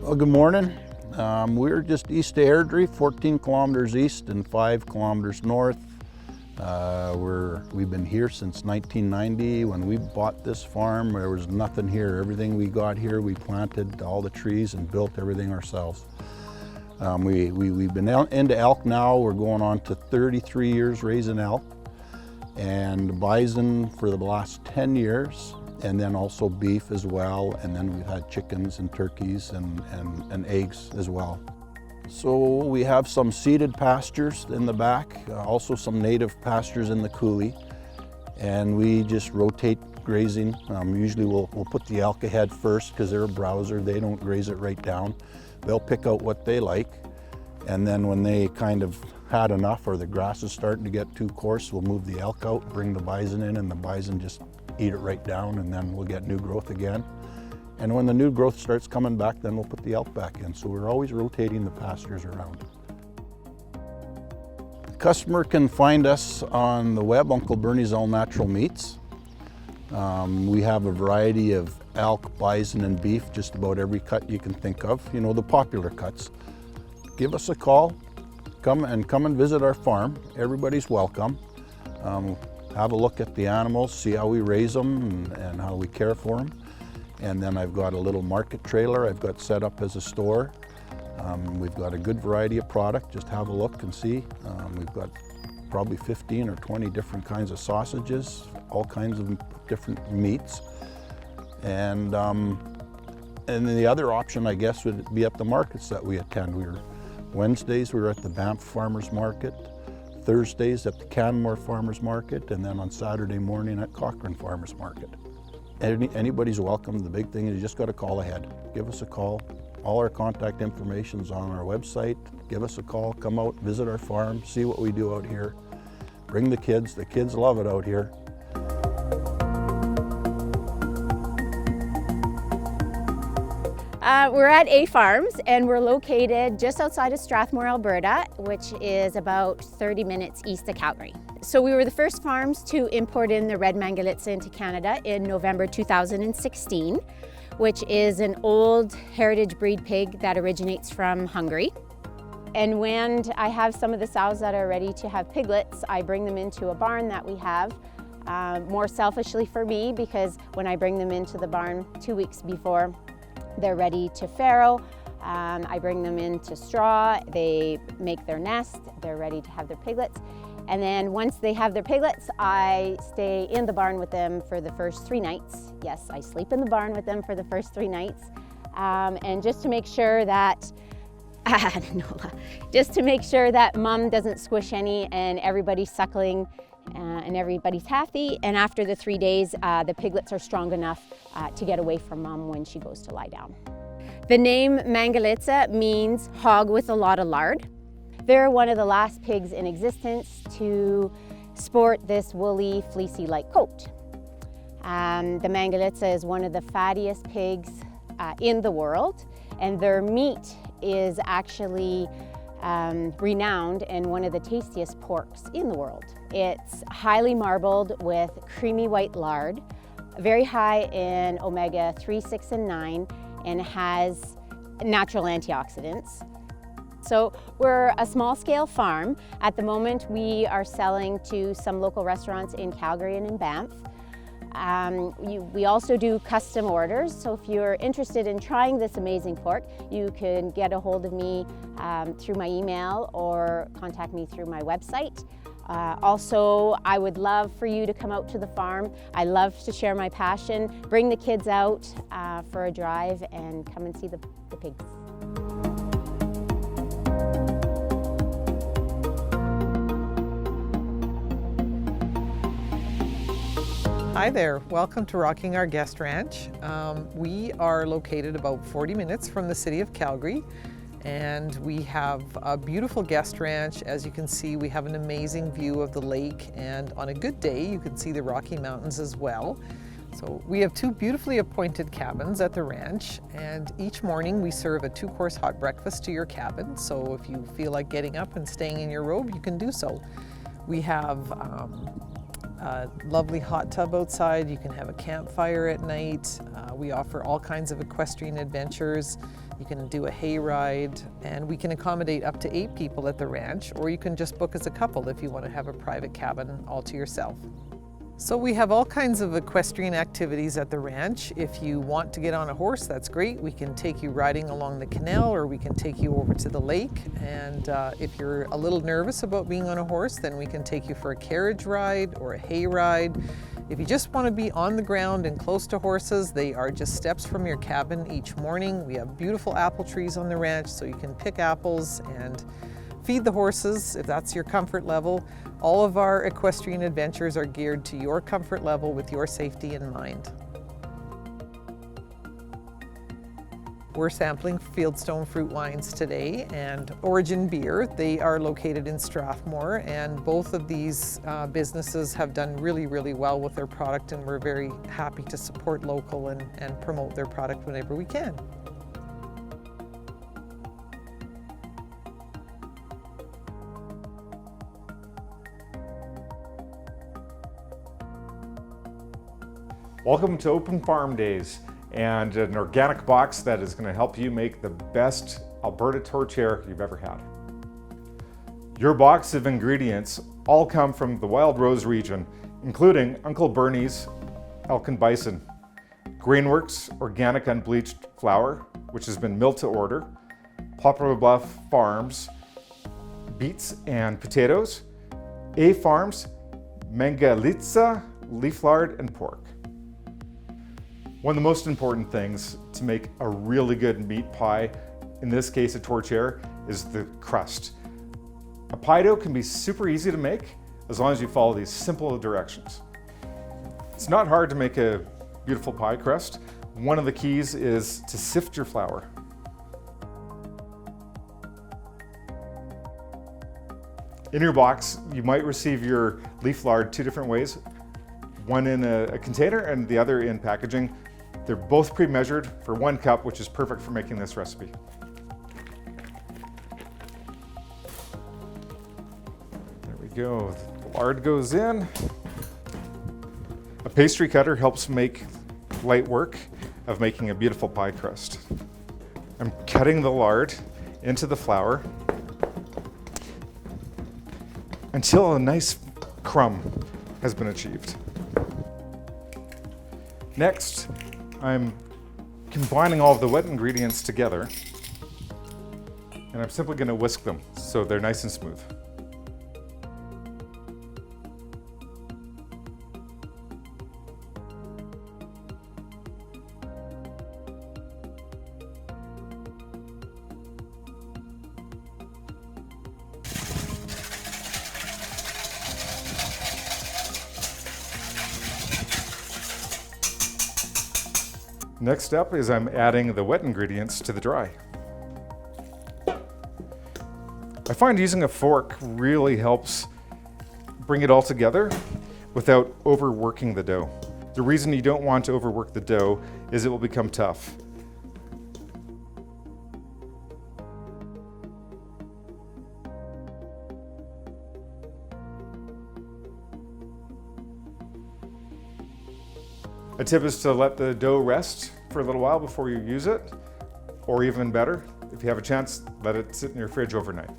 Well, good morning. We're just east of Airdrie, 14 kilometers east and 5 kilometers north. We've been here since 1990. When we bought this farm, there was nothing here. Everything we got here, we planted all the trees and built everything ourselves. We've been into elk now. We're going on to 33 years raising elk, and bison for the last 10 years. And then also beef as well, and then we've had chickens and turkeys and eggs as well. So we have some seeded pastures in the back, also some native pastures in the coulee, and we just rotate grazing. Usually we'll put the elk ahead first because they're a browser, they don't graze it right down. They'll pick out what they like, and then when they kind of had enough or the grass is starting to get too coarse, we'll move the elk out, bring the bison in, and the bison just eat it right down, and then we'll get new growth again. And when the new growth starts coming back, then we'll put the elk back in. So we're always rotating the pastures around. The customer can find us on the web, Uncle Bernie's All Natural Meats. We have a variety of elk, bison, and beef, just about every cut you can think of, you know, the popular cuts. Give us a call, come and visit our farm. Everybody's welcome. Have a look at the animals, see how we raise them and how we care for them. And then I've got a little market trailer I've got set up as a store. We've got a good variety of product, just have a look and see. We've got probably 15 or 20 different kinds of sausages, all kinds of different meats. And then the other option, I guess, would be at the markets that we attend. Wednesdays we're at the Banff Farmers Market, Thursdays at the Canmore Farmers Market, and then on Saturday morning at Cochrane Farmers Market. Anybody's welcome. The big thing is you just got to call ahead. Give us a call. All our contact information's on our website. Give us a call, come out, visit our farm, see what we do out here. Bring the kids. The kids love it out here. We're at A Farms, and we're located just outside of Strathmore, Alberta, which is about 30 minutes east of Calgary. So we were the first farms to import in the red Mangalitsa into Canada in November 2016, which is an old heritage breed pig that originates from Hungary. And when I have some of the sows that are ready to have piglets, I bring them into a barn that we have, more selfishly for me, because when I bring them into the barn 2 weeks before they're ready to farrow, I bring them into straw, they make their nest, they're ready to have their piglets. And then once they have their piglets, I stay in the barn with them for the first 3 nights. Yes, I sleep in the barn with them for the first 3 nights. And just to make sure that, just to make sure that mom doesn't squish any and everybody's suckling and everybody's happy. And after the 3 days, the piglets are strong enough to get away from mom when she goes to lie down. The name Mangalitsa means hog with a lot of lard. They're one of the last pigs in existence to sport this woolly, fleecy-like coat. The Mangalitsa is one of the fattiest pigs in the world, and their meat is actually renowned and one of the tastiest porks in the world. It's highly marbled with creamy white lard, very high in omega-3, 6, and 9, and has natural antioxidants. So we're a small-scale farm. At the moment, we are selling to some local restaurants in Calgary and in Banff. We also do custom orders, so if you're interested in trying this amazing pork, you can get a hold of me through my email or contact me through my website. Also, I would love for you to come out to the farm. I love to share my passion, bring the kids out for a drive and come and see the pigs. Hi there, welcome to Rocking Our Guest Ranch. We are located about 40 minutes from the city of Calgary, and we have a beautiful guest ranch. As you can see, we have an amazing view of the lake, and on a good day you can see the Rocky Mountains as well. So we have 2 beautifully appointed cabins at the ranch, and each morning we serve a 2-course hot breakfast to your cabin. So if you feel like getting up and staying in your robe, you can do so. We have a lovely hot tub outside. You can have a campfire at night. We offer all kinds of equestrian adventures. You can do a hay ride, and we can accommodate up to 8 people at the ranch, or you can just book as a couple if you want to have a private cabin all to yourself. So we have all kinds of equestrian activities at the ranch. If you want to get on a horse, that's great. We can take you riding along the canal, or we can take you over to the lake. And if you're a little nervous about being on a horse, then we can take you for a carriage ride or a hay ride. If you just want to be on the ground and close to horses, they are just steps from your cabin each morning. We have beautiful apple trees on the ranch, so you can pick apples and feed the horses if that's your comfort level. All of our equestrian adventures are geared to your comfort level with your safety in mind. We're sampling Fieldstone fruit wines today and Origin Beer. They are located in Strathmore, and both of these businesses have done really, really well with their product, and we're very happy to support local and promote their product whenever we can. Welcome to Open Farm Days and an organic box that is going to help you make the best Alberta tourtière you've ever had. Your box of ingredients all come from the Wild Rose region, including Uncle Bernie's elk and bison, Grainworks organic unbleached flour, which has been milled to order, Poplar Bluff Farms beets and potatoes, A Farms Mangalitsa leaf lard and pork. One of the most important things to make a really good meat pie, in this case a tourtière, is the crust. A pie dough can be super easy to make as long as you follow these simple directions. It's not hard to make a beautiful pie crust. One of the keys is to sift your flour. In your box, you might receive your leaf lard 2 different ways, one in a container and the other in packaging. They're both pre-measured for 1 cup, which is perfect for making this recipe. There we go, the lard goes in. A pastry cutter helps make light work of making a beautiful pie crust. I'm cutting the lard into the flour until a nice crumb has been achieved. Next, I'm combining all of the wet ingredients together, and I'm simply going to whisk them so they're nice and smooth. Next up is I'm adding the wet ingredients to the dry. I find using a fork really helps bring it all together without overworking the dough. The reason you don't want to overwork the dough is it will become tough. A tip is to let the dough rest for a little while before you use it, or even better, if you have a chance, let it sit in your fridge overnight.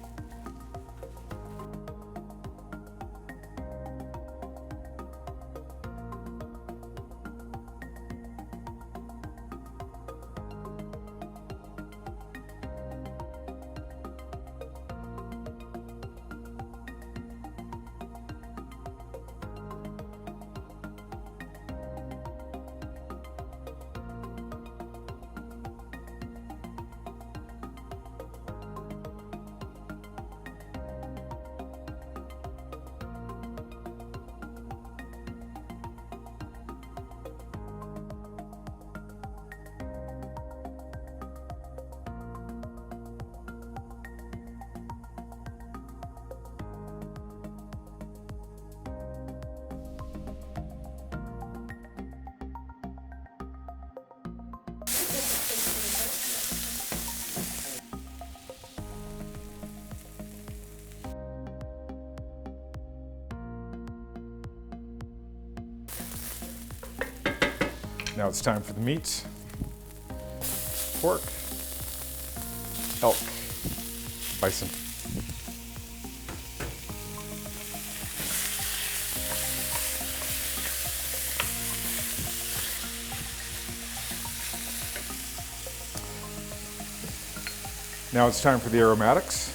Now it's time for the meat. Pork, elk, bison. Now it's time for the aromatics.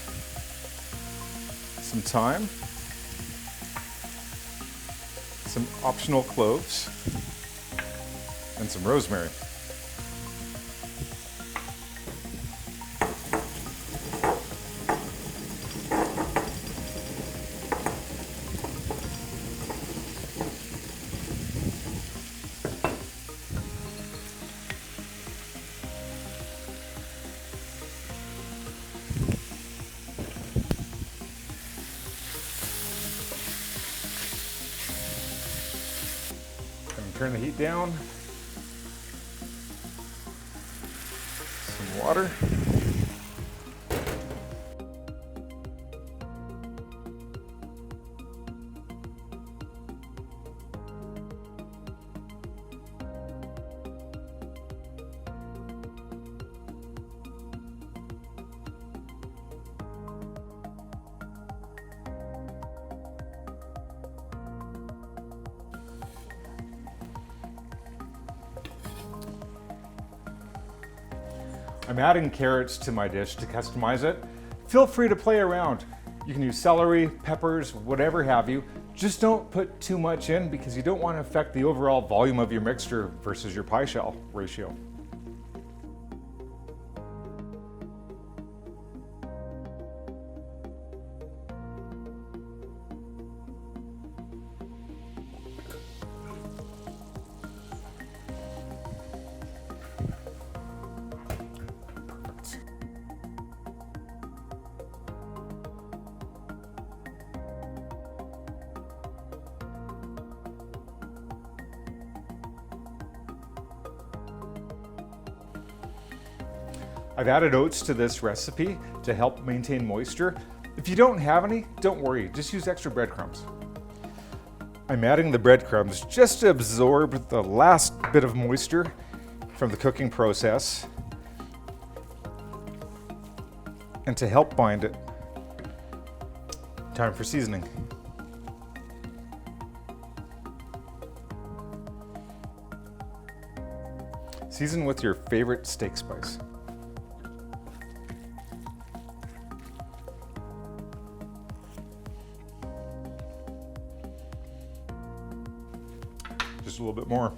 Some thyme, some optional cloves, and some rosemary. Turn the heat down. Some water. I'm adding carrots to my dish to customize it. Feel free to play around. You can use celery, peppers, whatever have you. Just don't put too much in because you don't want to affect the overall volume of your mixture versus your pie shell ratio. I've added oats to this recipe to help maintain moisture. If you don't have any, don't worry, just use extra breadcrumbs. I'm adding the breadcrumbs just to absorb the last bit of moisture from the cooking process and to help bind it. Time for seasoning. Season with your favorite steak spice. Just a little bit more.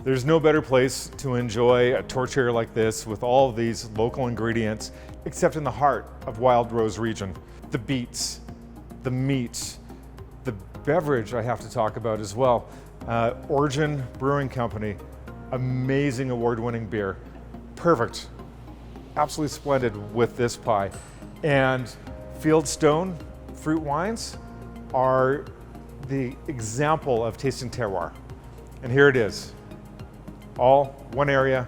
There's no better place to enjoy a torch area like this with all of these local ingredients, except in the heart of Wild Rose region. The beets, the meat, the beverage I have to talk about as well. Origin Brewing Company, amazing award-winning beer. Perfect, absolutely splendid with this pie. And Fieldstone fruit wines are the example of tasting terroir. And here it is. All one area,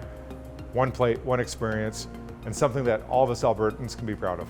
one plate, one experience, and something that all of us Albertans can be proud of.